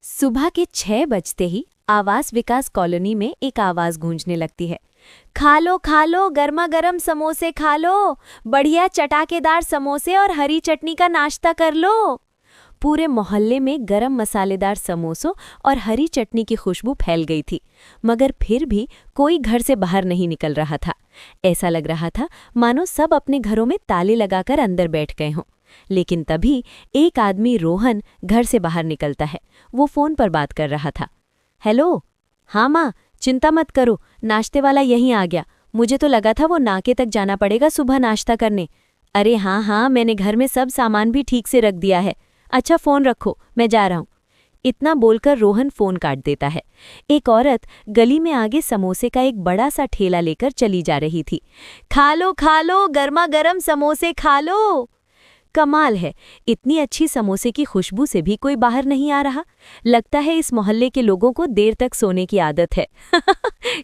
सुबह के 6 बजते ही आवास विकास कॉलोनी में एक आवाज गूंजने लगती है। खा लो गर्मा गर्म समोसे खा लो, बढ़िया चटाकेदार समोसे और हरी चटनी का नाश्ता कर लो। पूरे मोहल्ले में गरम मसालेदार समोसों और हरी चटनी की खुशबू फैल गई थी, मगर फिर भी कोई घर से बाहर नहीं निकल रहा था। ऐसा लग रहा था मानो सब अपने घरों में ताले लगाकर अंदर बैठ गए हों। लेकिन तभी एक आदमी रोहन घर से बाहर निकलता है। वो फोन पर बात कर रहा था। हेलो, हाँ माँ, चिंता मत करो, नाश्ते वाला यहीं आ गया। मुझे तो लगा था वो नाके तक जाना पड़ेगा सुबह नाश्ता करने। अरे हाँ, मैंने घर में सब सामान भी ठीक से रख दिया है। अच्छा फ़ोन रखो, मैं जा रहा हूँ। इतना बोलकर रोहन फ़ोन काट देता है। एक औरत गली में आगे समोसे का एक बड़ा सा ठेला लेकर चली जा रही थी। खा लो गर्मा गर्म समोसे खा लो। कमाल है, इतनी अच्छी समोसे की खुशबू से भी कोई बाहर नहीं आ रहा। लगता है इस मोहल्ले के लोगों को देर तक सोने की आदत है।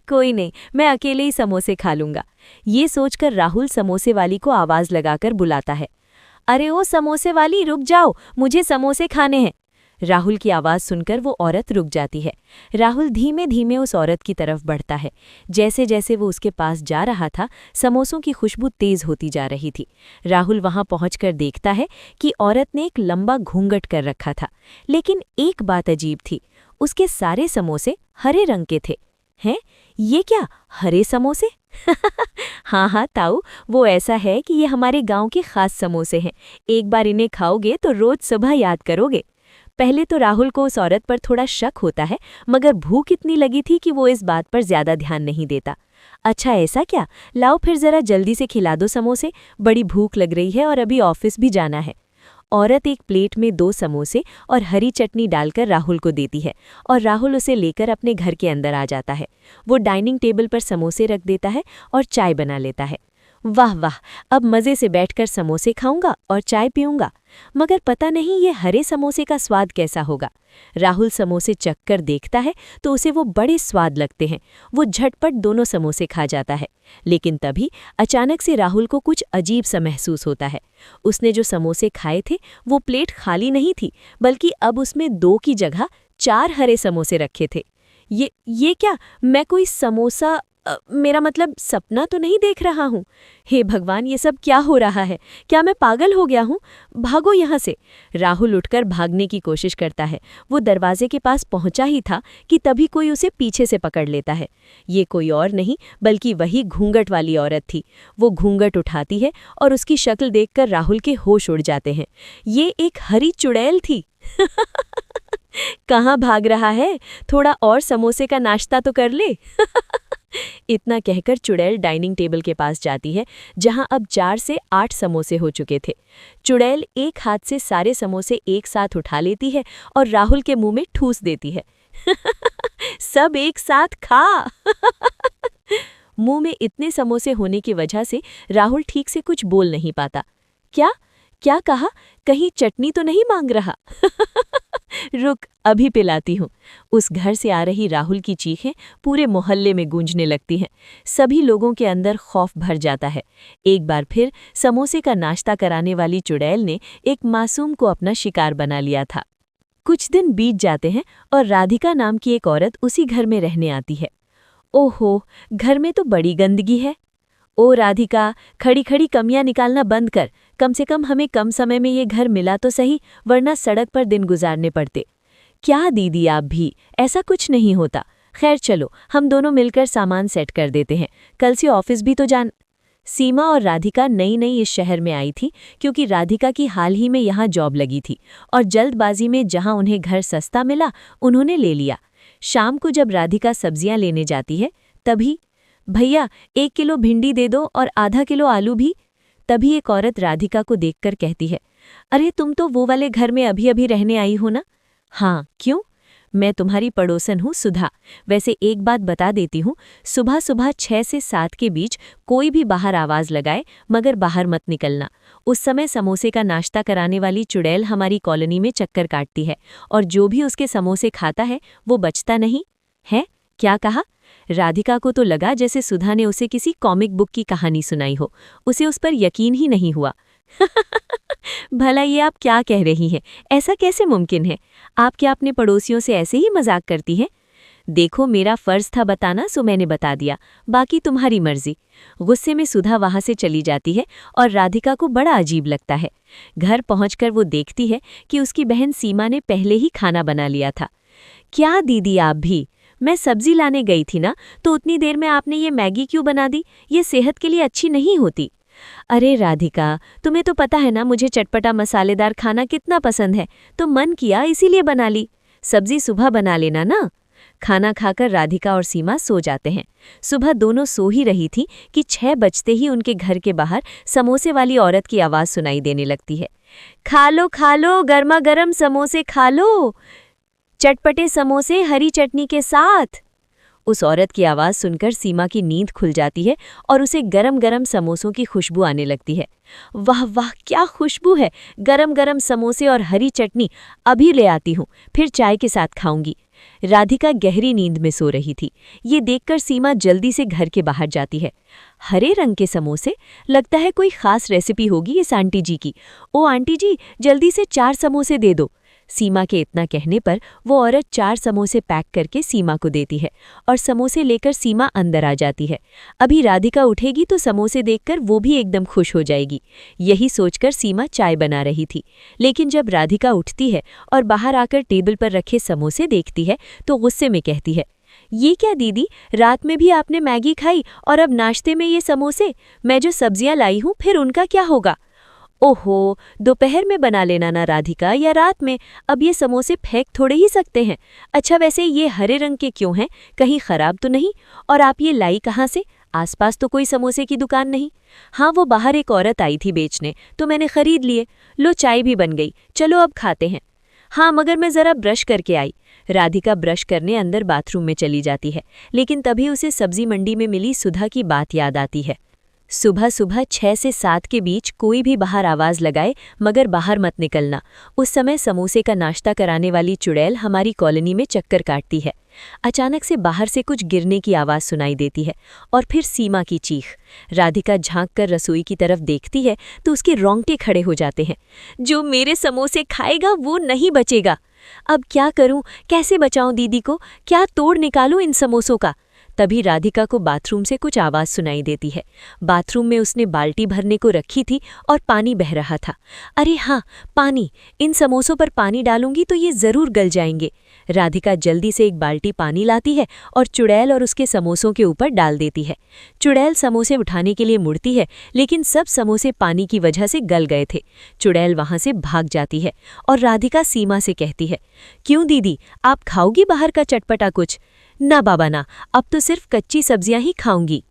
कोई नहीं, मैं अकेले ही समोसे खा लूंगा। ये सोचकर राहुल समोसे वाली को आवाज लगाकर बुलाता है। अरे ओ समोसे वाली, रुक जाओ, मुझे समोसे खाने हैं। राहुल की आवाज़ सुनकर वो औरत रुक जाती है। राहुल धीमे धीमे उस औरत की तरफ बढ़ता है। जैसे जैसे वो उसके पास जा रहा था, समोसों की खुशबू तेज होती जा रही थी। राहुल वहां पहुंचकर देखता है कि औरत ने एक लंबा घूंघट कर रखा था। लेकिन एक बात अजीब थी, उसके सारे समोसे हरे रंग के थे। हैं, ये क्या, हरे समोसे? हाँ ताऊ, वो ऐसा है कि ये हमारे गांव के खास समोसे हैं। एक बार इन्हें खाओगे तो रोज सुबह याद करोगे। पहले तो राहुल को उस औरत पर थोड़ा शक होता है, मगर भूख इतनी लगी थी कि वो इस बात पर ज्यादा ध्यान नहीं देता। अच्छा ऐसा क्या, लाओ फिर जरा जल्दी से खिला दो समोसे, बड़ी भूख लग रही है और अभी ऑफिस भी जाना है। औरत एक प्लेट में 2 समोसे और हरी चटनी डालकर राहुल को देती है और राहुल उसे लेकर अपने घर के अंदर आ जाता है। वो डाइनिंग टेबल पर समोसे रख देता है और चाय बना लेता है। वाह वाह, अब मज़े से बैठकर समोसे खाऊंगा और चाय पीऊंगा। मगर पता नहीं ये हरे समोसे का स्वाद कैसा होगा। राहुल समोसे चखकर देखता है तो उसे वो बड़े स्वाद लगते हैं। वो झटपट दोनों समोसे खा जाता है। लेकिन तभी अचानक से राहुल को कुछ अजीब सा महसूस होता है। उसने जो समोसे खाए थे वो प्लेट खाली नहीं थी, बल्कि अब उसमें 2 की जगह 4 हरे समोसे रखे थे। ये क्या, मैं कोई समोसा मेरा मतलब सपना तो नहीं देख रहा हूँ। हे भगवान, ये सब क्या हो रहा है? क्या मैं पागल हो गया हूँ? भागो यहाँ से। राहुल उठकर भागने की कोशिश करता है। वो दरवाजे के पास पहुंचा ही था कि तभी कोई उसे पीछे से पकड़ लेता है। ये कोई और नहीं बल्कि वही घूंघट वाली औरत थी। वो घूंघट उठाती है और उसकी शक्ल देखकर राहुल के होश उड़ जाते हैं। ये एक हरी चुड़ैल थी। कहाँ भाग रहा है? थोड़ा और समोसे का नाश्ता तो कर ले। इतना कहकर चुड़ैल डाइनिंग टेबल के पास जाती है, जहां अब 4 से 8 समोसे हो चुके थे। चुड़ैल एक हाथ से सारे समोसे एक साथ उठा लेती है और राहुल के मुंह में ठूस देती है। सब एक साथ खा। मुंह में इतने समोसे होने की वजह से राहुल ठीक से कुछ बोल नहीं पाता। क्या कहा? कहीं चटनी तो नहीं मांग रहा? रुक, अभी पिलाती हूँ। उस घर से आ रही राहुल की चीखें पूरे मोहल्ले में गूंजने लगती हैं। सभी लोगों के अंदर खौफ भर जाता है। एक बार फिर समोसे का नाश्ता कराने वाली चुड़ैल ने एक मासूम को अपना शिकार बना लिया था। कुछ दिन बीत जाते हैं और राधिका नाम की एक औरत उसी घर में रहने आती है। ओहो, घर में तो बड़ी गंदगी है। ओ राधिका, खड़ी खड़ी कमियां निकालना बंद कर। कम से कम हमें कम समय में ये घर मिला तो सही, वरना सड़क पर दिन गुजारने पड़ते। क्या दीदी, आप भी, ऐसा कुछ नहीं होता। खैर चलो, हम दोनों मिलकर सामान सेट कर देते हैं, कल से ऑफिस भी तो सीमा और राधिका नई इस शहर में आई थी, क्योंकि राधिका की हाल ही में यहाँ जॉब लगी थी और जल्दबाजी में जहाँ उन्हें घर सस्ता मिला उन्होंने ले लिया। शाम को जब राधिका सब्जियां लेने जाती है तभी, भैया 1 किलो भिंडी दे दो और आधा किलो आलू भी। तभी एक औरत राधिका को देखकर कहती है, अरे तुम तो वो वाले घर में अभी अभी रहने आई हो ना? हाँ, क्यों? मैं तुम्हारी पड़ोसन हूँ सुधा। वैसे एक बात बता देती हूँ, सुबह सुबह 6 से 7 के बीच कोई भी बाहर आवाज़ लगाए मगर बाहर मत निकलना। उस समय समोसे का नाश्ता कराने वाली चुड़ैल हमारी कॉलोनी में चक्कर काटती है और जो भी उसके समोसे खाता है वो बचता नहीं है। क्या कहा? राधिका को तो लगा जैसे सुधा ने उसे किसी कॉमिक बुक की कहानी सुनाई हो। उसे उस पर यकीन ही नहीं हुआ। भला ये आप क्या कह रही हैं? ऐसा कैसे मुमकिन है? आप क्या अपने पड़ोसियों से ऐसे ही मजाक करती हैं? देखो, मेरा फर्ज था बताना, सो मैंने बता दिया, बाकी तुम्हारी मर्जी। गुस्से में सुधा वहां से चली जाती है और राधिका को बड़ा अजीब लगता है। घर पहुंचकर वो देखती है कि उसकी बहन सीमा ने पहले ही खाना बना लिया था। क्या दीदी, आप भी? मैं सब्जी लाने गई थी ना, तो उतनी देर में आपने ये मैगी क्यों बना दी? ये सेहत के लिए अच्छी नहीं होती। अरे राधिका, तुम्हें तो पता है ना मुझे चटपटा मसालेदार खाना कितना पसंद है, तो मन किया इसीलिए बना ली। सब्जी सुबह बना लेना ना। खाना खाकर राधिका और सीमा सो जाते हैं। सुबह दोनों सो ही रही थी कि 6 बजते ही उनके घर के बाहर समोसे वाली औरत की आवाज़ सुनाई देने लगती है। खा लो गर्मा गर्म समोसे खा लो, चटपटे समोसे हरी चटनी के साथ। उस औरत की आवाज़ सुनकर सीमा की नींद खुल जाती है और उसे गरम गरम समोसों की खुशबू आने लगती है। वाह वाह, क्या खुशबू है! गरम गरम समोसे और हरी चटनी, अभी ले आती हूँ, फिर चाय के साथ खाऊंगी। राधिका गहरी नींद में सो रही थी। ये देखकर सीमा जल्दी से घर के बाहर जाती है। हरे रंग के समोसे, लगता है कोई खास रेसिपी होगी इस आंटी जी की। ओ आंटी जी, जल्दी से 4 समोसे दे दो। सीमा के इतना कहने पर वो औरत 4 समोसे पैक करके सीमा को देती है और समोसे लेकर सीमा अंदर आ जाती है। अभी राधिका उठेगी तो समोसे देखकर वो भी एकदम खुश हो जाएगी। यही सोचकर सीमा चाय बना रही थी, लेकिन जब राधिका उठती है और बाहर आकर टेबल पर रखे समोसे देखती है तो गुस्से में कहती है, ये क्या दीदी, रात में भी आपने मैगी खाई और अब नाश्ते में ये समोसे? मैं जो सब्जियां लाई हूँ फिर उनका क्या होगा? ओहो, दोपहर में बना लेना ना राधिका, या रात में। अब ये समोसे फेंक थोड़े ही सकते हैं। अच्छा, वैसे ये हरे रंग के क्यों हैं? कहीं खराब तो नहीं? और आप ये लाई कहाँ से? आसपास तो कोई समोसे की दुकान नहीं। हाँ, वो बाहर एक औरत आई थी बेचने, तो मैंने खरीद लिए। लो, चाय भी बन गई, चलो अब खाते हैं। हाँ, मगर मैं ज़रा ब्रश करके आई। राधिका ब्रश करने अंदर बाथरूम में चली जाती है, लेकिन तभी उसे सब्जी मंडी में मिली सुधा की बात याद आती है। सुबह सुबह 6 से 7 के बीच कोई भी बाहर आवाज़ लगाए, मगर बाहर मत निकलना। उस समय समोसे का नाश्ता कराने वाली चुड़ैल हमारी कॉलोनी में चक्कर काटती है। अचानक से बाहर से कुछ गिरने की आवाज़ सुनाई देती है और फिर सीमा की चीख। राधिका झांक कर रसोई की तरफ देखती है तो उसके रोंगटे खड़े हो जाते हैं। जो मेरे समोसे खाएगा वो नहीं बचेगा। अब क्या करूं, कैसे बचाऊं दीदी को? क्या तोड़ निकालूं इन समोसों का? तभी राधिका को बाथरूम से कुछ आवाज़ सुनाई देती है। बाथरूम में उसने बाल्टी भरने को रखी थी और पानी बह रहा था। अरे हाँ, पानी! इन समोसों पर पानी डालूंगी तो ये ज़रूर गल जाएंगे। राधिका जल्दी से एक बाल्टी पानी लाती है और चुड़ैल और उसके समोसों के ऊपर डाल देती है। चुड़ैल समोसे उठाने के लिए मुड़ती है, लेकिन सब समोसे पानी की वजह से गल गए थे। चुड़ैल वहाँ से भाग जाती है और राधिका सीमा से कहती है, क्यों दीदी, आप खाओगी बाहर का चटपटा कुछ? ना बाबा ना, अब तो सिर्फ कच्ची सब्जियां ही खाऊंगी।